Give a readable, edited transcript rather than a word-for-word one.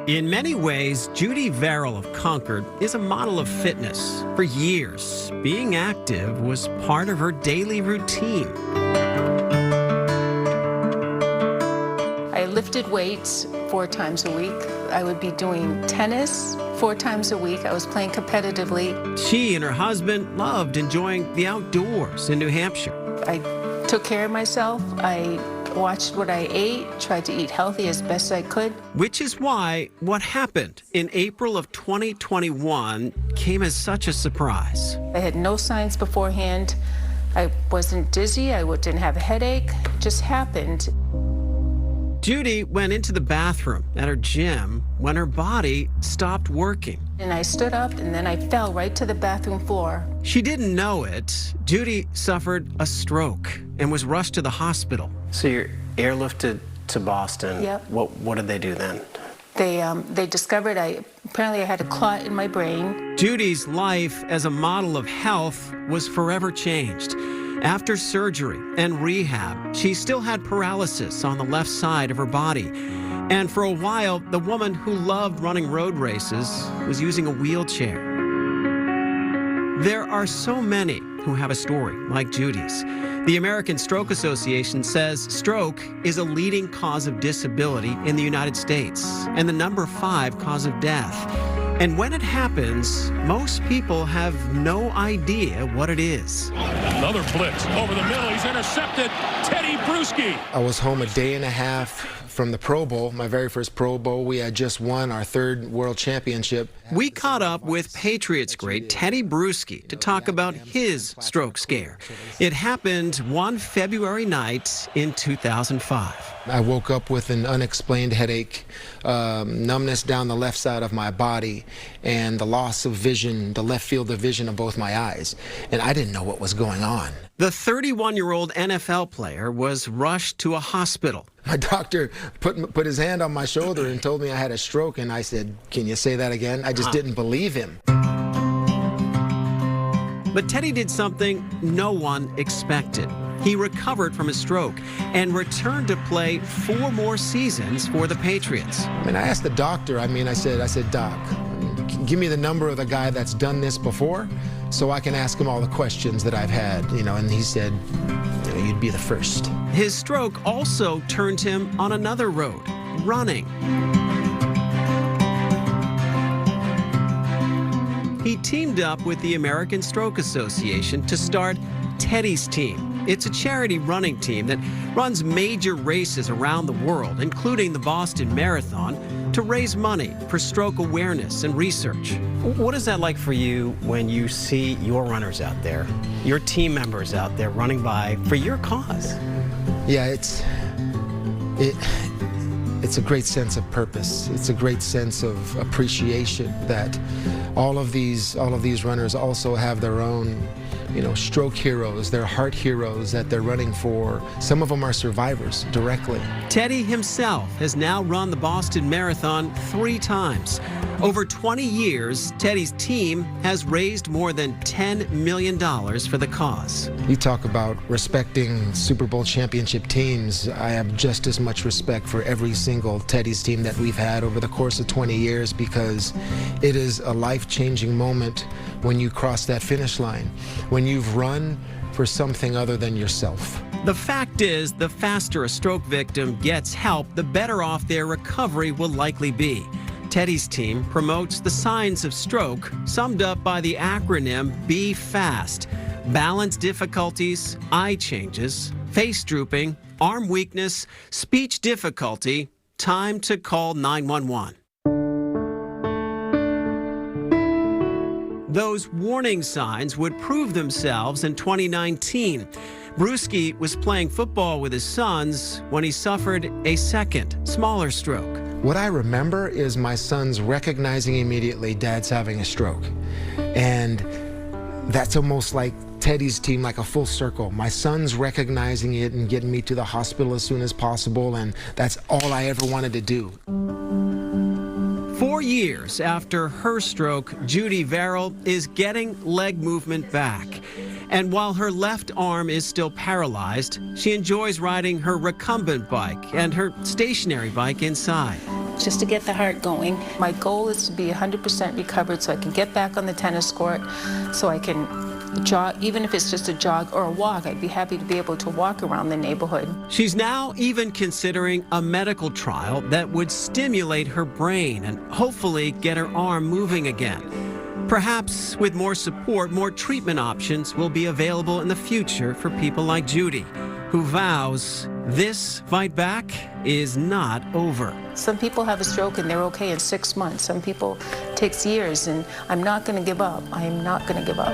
In many ways, Judy Verrill of Concord is a model of fitness. For years, being active was part of her daily routine. I lifted weights 4 times a week. I would be doing tennis 4 times a week. I was playing competitively. She and her husband loved enjoying the outdoors in New Hampshire. I took care of myself. I watched what I ate, tried to eat healthy as best I could. Which is why what happened in April of 2021 came as such a surprise. I had no signs beforehand. I wasn't dizzy. I didn't have a headache. It just happened. Judy went into the bathroom at her gym when her body stopped working. And I stood up and then I fell right to the bathroom floor. She didn't know it. Judy suffered a stroke and was rushed to the hospital. So you're airlifted to Boston. Yep. What did they do then? They discovered apparently I had a clot in my brain. Judy's life as a model of health was forever changed. After surgery and rehab, she still had paralysis on the left side of her body. And for a while, the woman who loved running road races was using a wheelchair. There are so many who have a story like Judy's. The American Stroke Association says stroke is a leading cause of disability in the United States and the number 5 cause of death. And when it happens, most people have no idea what it is. Another blitz over the middle. He's intercepted. Teddy Bruschi. I was home a day and a half from the Pro Bowl, my very first Pro Bowl. We had just won our 3rd world championship. We caught up with Patriots great Teddy Bruschi to talk about his stroke scare. It happened one February night in 2005. I woke up with an unexplained headache, numbness down the left side of my body, and the loss of vision, the left field of vision of both my eyes. And I didn't know what was going on. The 31-year-old NFL player was rushed to a hospital. My doctor put his hand on my shoulder and told me I had a stroke, and I said, "Can you say that again?" I just didn't believe him. But Teddy did something no one expected. He recovered from his stroke and returned to play 4 more seasons for the Patriots. And I asked the doctor, I said, "Doc, give me the number of the guy that's done this before so I can ask him all the questions that I've had," and he said, "You'd be the first." His stroke also turned him on another road, running. He teamed up with the American Stroke Association to start Teddy's Team. It's a charity running team that runs major races around the world, including the Boston Marathon, to raise money for stroke awareness and research. What is that like for you when you see your runners out there, your team members out there running by for your cause? Yeah, it's a great sense of purpose. It's a great sense of appreciation that all of these runners also have their own, stroke heroes, their heart heroes that they're running for. Some of them are survivors directly. Teddy himself has now run the Boston Marathon 3 times. Over 20 years, Teddy's team has raised more than $10 million for the cause. You talk about respecting Super Bowl championship teams. I have just as much respect for every single Teddy's team that we've had over the course of 20 years because it is a life-changing moment when you cross that finish line, when you've run for something other than yourself. The fact is, the faster a stroke victim gets help, the better off their recovery will likely be. Teddy's team promotes the signs of stroke, summed up by the acronym BE-FAST: balance difficulties, eye changes, face drooping, arm weakness, speech difficulty, time to call 911. Those warning signs would prove themselves in 2019. Bruschi was playing football with his sons when he suffered a second, smaller stroke. What I remember is my sons recognizing immediately Dad's having a stroke. And that's almost like Teddy's team, like a full circle. My sons recognizing it and getting me to the hospital as soon as possible, and that's all I ever wanted to do. 4 years after her stroke, Judy Verrill is getting leg movement back. And while her left arm is still paralyzed, she enjoys riding her recumbent bike and her stationary bike inside. just to get the heart going. My goal is to be 100% recovered so I can get back on the tennis court, so I can jog, even if it's just a jog or a walk. I'd be happy to be able to walk around the neighborhood. She's now even considering a medical trial that would stimulate her brain and hopefully get her arm moving again. Perhaps with more support, more treatment options will be available in the future for people like Judy, who vows this fight back is not over. Some people have a stroke and they're okay in 6 months. Some people it takes years, and I'm not going to give up. I am not going to give up.